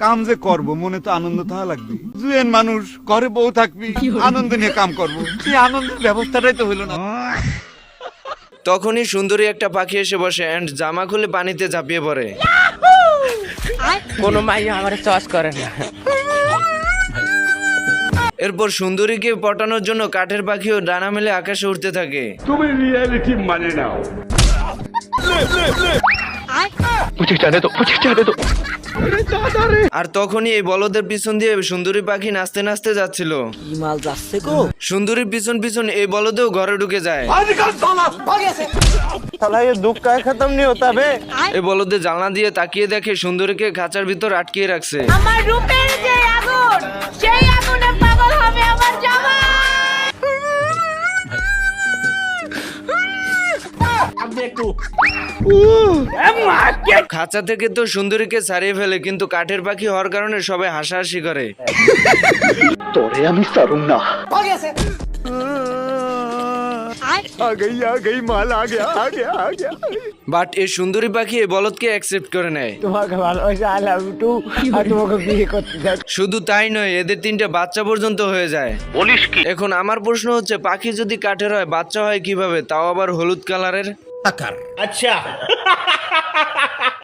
কাম যে করব মনে তো আনন্দ তাহা লাগবে। জুয়েন মানুষ, ঘরে বউ থাকবি, আনন্দ নিয়ে কাম করব, এই আনন্দের ব্যবস্থাটাই তো হইলো না। তখনই সুন্দরী একটা পাখি এসে বসে এন্ড জামা খুলে পানিতে ঝাঁপিয়ে পড়ে। কোনো মাইয়া আমার চয়েস করে না। এরপর সুন্দরীকে পটানোর জন্য কাঠের পাখিও ডানা মেলে আকাশে উঠতে থাকে। তুমি রিয়েলিটি মানে নাও। আর তখনই এই বলদের পিছন দিয়ে সুন্দরী পাখি নাচতে নাচতে যাচ্ছিল। কি মাল যাচ্ছে গো? সুন্দরীর পিছন পিছন এই বলদেও ঘরে ঢুকে যায়। এই বলদে জানলা দিয়ে তাকিয়ে দেখে সুন্দরীকে খাঁচার ভিতর আটকিয়ে রাখছে। আমার রূপের যে আগুন, সেই আগুনে পাগল হবে আমার জামাই। খাঁচা থেকে তো সুন্দরীকে ছাড়িয়ে ফেলে, কিন্তু কাঠের পাখি হওয়ার কারণে সবাই হাসাহাসি করে। বাট এই সুন্দরী পাখি এই বলদকে অ্যাকসেপ্ট করে নেয়। তোমাকে ভালোবাসি, আই লাভ ইউ টু। আর তোমাকে বিয়ে করতে চাই। শুধু তাই নয়, এদের 3টে বাচ্চা পর্যন্ত হয়ে যায়। এখন আমার প্রশ্ন হচ্ছে, পাখি যদি কাঠের হয় বাচ্চা হয় কিভাবে, তাও আবার হলুদ কালারের?